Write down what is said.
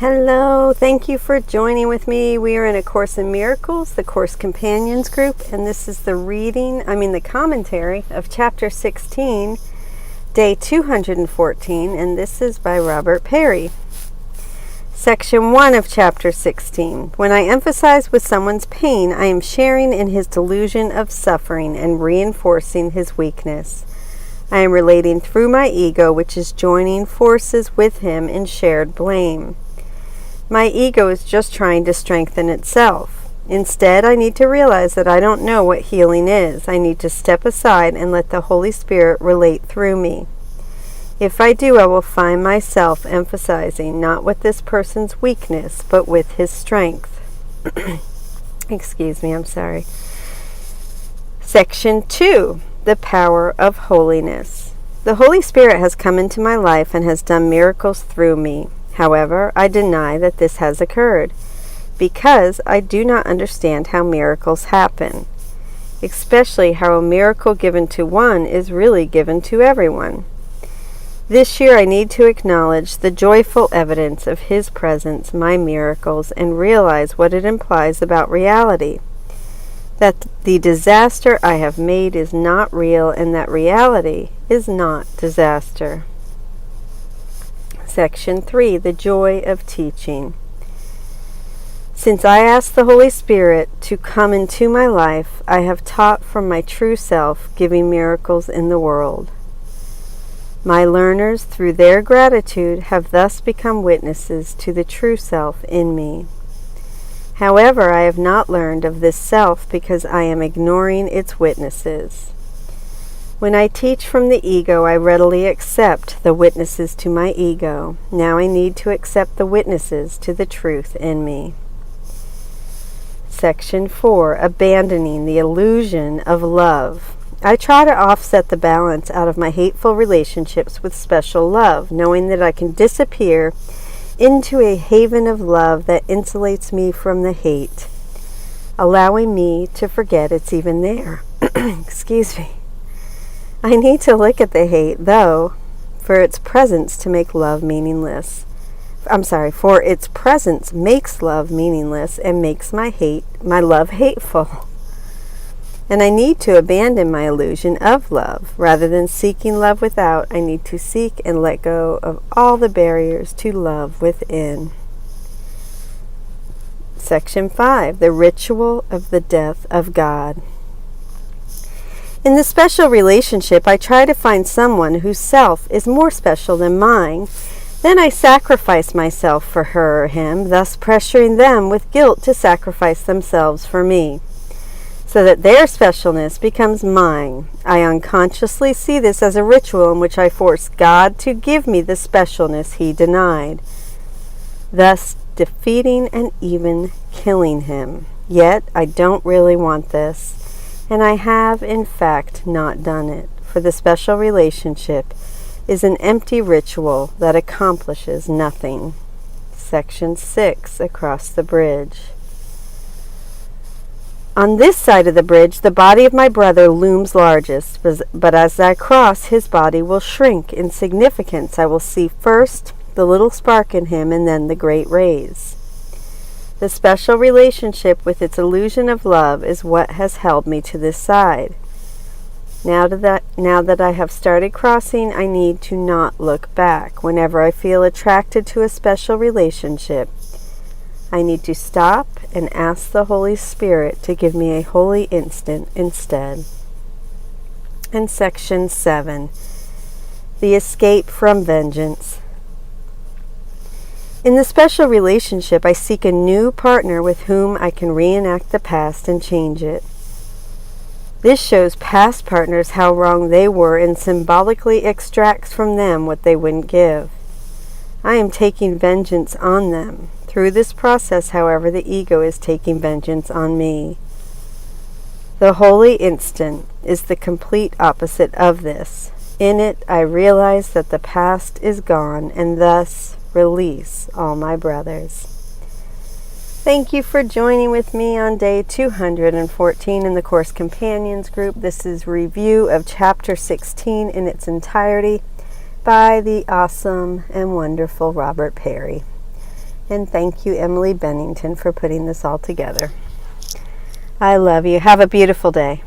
Hello, thank you for joining with me. We are in A Course in Miracles, the Course Companions group, and this is the commentary of Chapter 16, Day 214, and this is by Robert Perry. Section 1 of Chapter 16. When I emphasize with someone's pain, I am sharing in his delusion of suffering and reinforcing his weakness. I am relating through my ego, which is joining forces with him in shared blame. My ego is just trying to strengthen itself. Instead, I need to realize that I don't know what healing is. I need to step aside and let the Holy Spirit relate through me. If I do, I will find myself emphasizing not with this person's weakness, but with his strength. Excuse me, I'm sorry. Section 2. The Power of Holiness. The Holy Spirit has come into my life and has done miracles through me. However, I deny that this has occurred, because I do not understand how miracles happen, especially how a miracle given to one is really given to everyone. This year I need to acknowledge the joyful evidence of His presence, my miracles, and realize what it implies about reality. That the disaster I have made is not real, and that reality is not disaster. Section 3. The Joy of Teaching. Since I asked the Holy Spirit to come into my life, I have taught from my true self, giving miracles in the world. My learners, through their gratitude, have thus become witnesses to the true self in me. However, I have not learned of this self because I am ignoring its witnesses. When I teach from the ego, I readily accept the witnesses to my ego. Now I need to accept the witnesses to the truth in me. Section 4. Abandoning the illusion of love. I try to offset the balance out of my hateful relationships with special love, knowing that I can disappear into a haven of love that insulates me from the hate, allowing me to forget it's even there. Excuse me. I need to look at the hate, though, for its presence makes love meaningless and makes my love hateful. And I need to abandon my illusion of love. Rather than seeking love without, I need to seek and let go of all the barriers to love within. Section 5. The Ritual of the Death of God. In the special relationship, I try to find someone whose self is more special than mine. Then I sacrifice myself for her or him, thus pressuring them with guilt to sacrifice themselves for me, so that their specialness becomes mine. I unconsciously see this as a ritual in which I force God to give me the specialness He denied, thus defeating and even killing Him. Yet I don't really want this. And I have, in fact, not done it, for the special relationship is an empty ritual that accomplishes nothing. Section 6. Across the Bridge. On this side of the bridge, the body of my brother looms largest, but as I cross, his body will shrink in significance. I will see first the little spark in him, and then the great rays. The special relationship with its illusion of love is what has held me to this side. Now that I have started crossing, I need to not look back. Whenever I feel attracted to a special relationship, I need to stop and ask the Holy Spirit to give me a holy instant instead. And Section 7. The Escape from Vengeance. In the special relationship, I seek a new partner with whom I can reenact the past and change it. This shows past partners how wrong they were and symbolically extracts from them what they wouldn't give. I am taking vengeance on them. Through this process, however, the ego is taking vengeance on me. The holy instant is the complete opposite of this. In it, I realize that the past is gone and thus release all my brothers. Thank you for joining with me on day 214 in the Course Companions group. This is review of Chapter 16 in its entirety by the awesome and wonderful Robert Perry. And thank you, Emily Bennington, for putting this all together. I love you. Have a beautiful day.